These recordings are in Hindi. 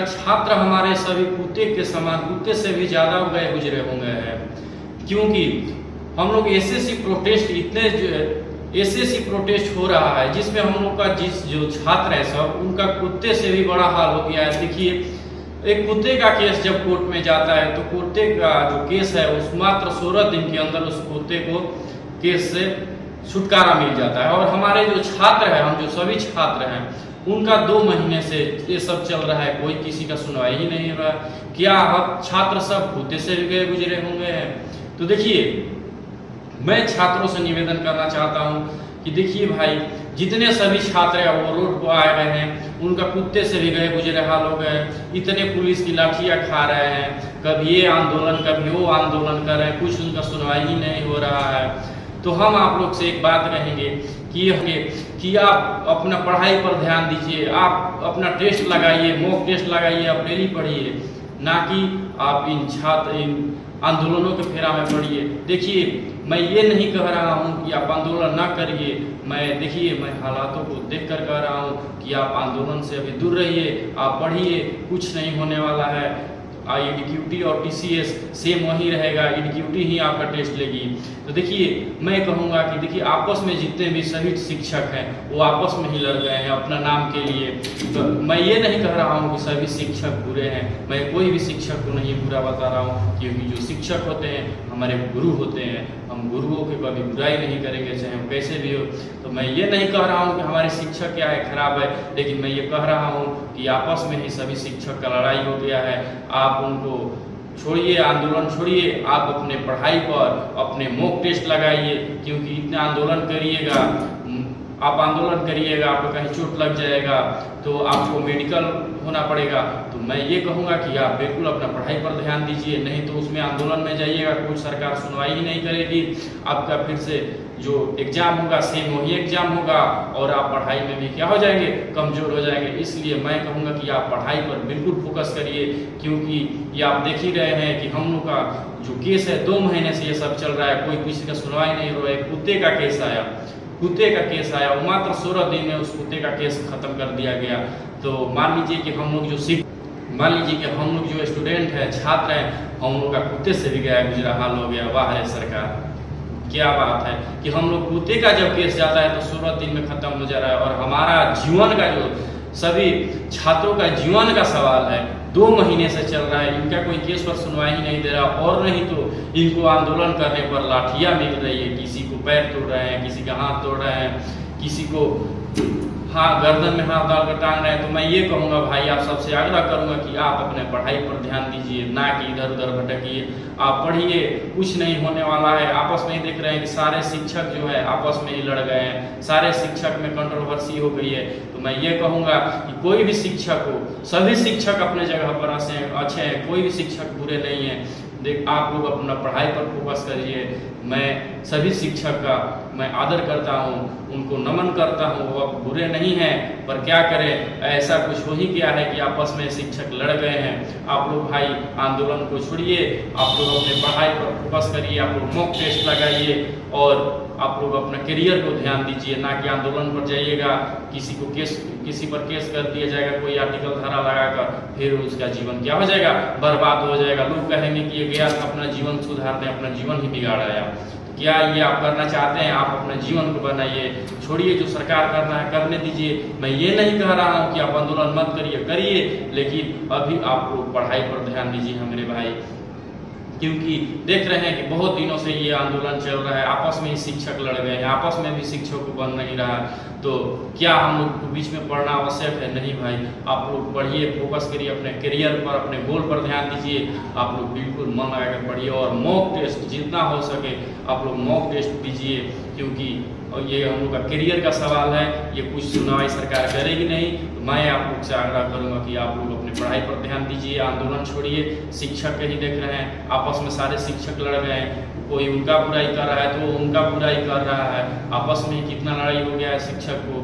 छात्र हमारे सभी कुत्ते के समान, कुत्ते से भी ज़्यादा गए गुजरे होंगे हैं, क्योंकि हम लोग एसएससी प्रोटेस्ट एसएससी प्रोटेस्ट हो रहा है, जिसमें हम लोग का जो छात्र है सब, उनका कुत्ते से भी बड़ा हाल हो गया है। देखिए, एक कुत्ते का केस जब कोर्ट में जाता है तो कुत्ते का जो केस है उस मात्र 16 दिन के अंदर उस कुत्ते को केस से छुटकारा मिल जाता है। और हमारे जो छात्र हैं, हम जो सभी छात्र हैं, उनका 2 महीने से ये सब चल रहा है, कोई किसी का सुनवाई ही नहीं हो रहा। क्या अब छात्र सब कुत्ते से गए गुजरे होंगे हैं? तो देखिए, मैं छात्रों से निवेदन करना चाहता हूँ कि देखिए भाई, जितने सभी छात्र हैं वो रोड पर आए गए हैं, उनका कुत्ते से भी गए गुजरे हाल हो गए। इतने पुलिस की लाठियाँ खा रहे हैं, कभी ये आंदोलन कभी वो आंदोलन कर रहे हैं, कुछ उनका सुनवाई ही नहीं हो रहा है। तो हम आप लोग से एक बात कहेंगे कि आप अपना पढ़ाई पर ध्यान दीजिए, आप अपना टेस्ट लगाइए, मॉक टेस्ट लगाइए, आप डेली पढ़िए, ना कि आप इन आंदोलनों के फेरा में पड़िए। देखिए, मैं ये नहीं कह रहा हूँ कि आप आंदोलन ना करिए, मैं हालातों को देखकर कह रहा हूँ कि आप आंदोलन से अभी दूर रहिए, आप पढ़िए, कुछ नहीं होने वाला है। ईडीक्यूटी और टीसीएस सेम वही रहेगा, ईडीक्यूटी ही आपका टेस्ट लेगी। तो देखिए, मैं कहूँगा कि देखिए, आपस में जितने भी सभी शिक्षक हैं वो आपस में ही लड़ गए हैं अपना नाम के लिए। तो मैं ये नहीं कह रहा हूँ कि सभी शिक्षक बुरे हैं, मैं कोई भी शिक्षक को नहीं बुरा बता रहा हूँ, क्योंकि जो शिक्षक होते हैं हमारे गुरु होते हैं, हम गुरुओं की कभी बुराई नहीं करेंगे, चाहे हम कैसे भी हो। तो मैं ये नहीं कह रहा हूँ कि हमारे शिक्षक क्या है, खराब है, लेकिन मैं ये कह रहा हूँ कि आपस में ही सभी शिक्षक का लड़ाई हो गया है। आप उनको छोड़िए, आंदोलन छोड़िए, आप अपने पढ़ाई पर अपने मॉक टेस्ट लगाइए, क्योंकि इतना आंदोलन करिएगा, आप आंदोलन करिएगा, आपको कहीं चोट लग जाएगा तो आपको मेडिकल होना पड़ेगा। तो मैं ये कहूँगा कि आप बिल्कुल अपना पढ़ाई पर ध्यान दीजिए, नहीं तो उसमें आंदोलन में जाइएगा, कुछ सरकार सुनवाई ही नहीं करेगी, आपका फिर से जो एग्जाम होगा सेम वही एग्जाम होगा, और आप पढ़ाई में भी क्या हो जाएंगे, कमजोर हो जाएंगे। इसलिए मैं कहूँगा कि आप पढ़ाई पर बिल्कुल फोकस करिए, क्योंकि ये आप देख ही रहे हैं कि हम लोग का जो केस है 2 महीने से ये सब चल रहा है, कोई किसी का सुनवाई नहीं हो रहा है। कुत्ते का केस आया, वो मात्र 16 दिन में उस कुत्ते का केस खत्म कर दिया गया। तो मान लीजिए कि हम लोग जो स्टूडेंट है, छात्र हैं, हम लोग का कुत्ते से भी गया गुजरा हाल हो गया। वाह रे सरकार, क्या बात है कि हम लोग कुत्ते का जब केस जाता है तो 16 दिन में खत्म हो जा रहा है, और हमारा जीवन का जो सभी छात्रों का जीवन का सवाल है 2 महीने से चल रहा है, इनका कोई केस पर सुनवाई ही नहीं दे रहा। और नहीं तो इनको आंदोलन करने पर लाठियाँ मिल रही है, किसी को पैर तोड़ रहे हैं, किसी का हाथ तोड़ रहे हैं, किसी को गर्दन में हाथ डालकर टांग रहे हैं। तो मैं ये कहूँगा भाई, आप सबसे आग्रह करूँगा कि आप अपने पढ़ाई पर ध्यान दीजिए, ना कि इधर उधर भटकिए। आप पढ़िए, कुछ नहीं होने वाला है। आपस में ही देख रहे हैं कि सारे शिक्षक जो है आपस में ही लड़ गए हैं, सारे शिक्षक में कंट्रोवर्सी हो गई है। तो मैं ये कहूँगा कि कोई भी शिक्षक हो, सभी शिक्षक अपने जगह पर अच्छे हैं, कोई भी शिक्षक बुरे नहीं है। आप लोग अपना पढ़ाई पर फोकस करिए। मैं सभी शिक्षक का मैं आदर करता हूँ, उनको नमन करता हूँ, वो अब बुरे नहीं हैं, पर क्या करें, ऐसा कुछ हो ही गया है कि आपस में शिक्षक लड़ गए हैं। आप लोग भाई आंदोलन को छोड़िए, आप लोग अपने पढ़ाई पर फोकस करिए, आप लोग मॉक टेस्ट लगाइए, और आप लोग अपना करियर को ध्यान दीजिए, ना कि आंदोलन पर जाइएगा। किसी पर केस कर दिया जाएगा, कोई आर्टिकल धारा लगाकर, फिर उसका जीवन क्या हो जाएगा, बर्बाद हो जाएगा। लोग कहेंगे कि ये गया था अपना जीवन सुधारने, अपना जीवन ही बिगाड़ाया। क्या ये आप करना चाहते हैं? आप अपने जीवन को बनाइए, छोड़िए जो सरकार करना है करने दीजिए। मैं ये नहीं कह रहा हूँ कि आप आंदोलन मत करिए, लेकिन अभी आप लोग पढ़ाई पर ध्यान दीजिए मेरे भाई, क्योंकि देख रहे हैं कि बहुत दिनों से ये आंदोलन चल रहा है, आपस में ही शिक्षक लड़ गए हैं, आपस में भी शिक्षक को बन नहीं रहा। तो क्या हम लोग को बीच में पढ़ना आवश्यक है? नहीं भाई, आप लोग पढ़िए, फोकस करिए अपने करियर पर, अपने गोल पर ध्यान दीजिए। आप लोग बिल्कुल मन लगा कर पढ़िए, और मॉक टेस्ट जितना हो सके आप लोग मॉक टेस्ट दीजिए, क्योंकि ये हम लोग का करियर का सवाल है, ये कुछ सुनवाई सरकार करेगी नहीं। तो मैं आप लोग से आग्रह करूँगा कि आप लोग अपनी पढ़ाई पर ध्यान दीजिए, आंदोलन छोड़िए। शिक्षक कहीं देख रहे हैं आपस में सारे शिक्षक लड़ गए हैं, कोई उनका बुराई कर रहा है तो वो उनका बुराई कर रहा है, आपस में कितना लड़ाई हो गया है शिक्षक को।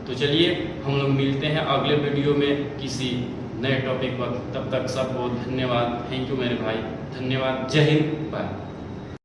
तो चलिए हम लोग मिलते हैं अगले वीडियो में किसी नए टॉपिक पर। तब तक सबको धन्यवाद, थैंक यू मेरे भाई, धन्यवाद, जय हिंद, बाय।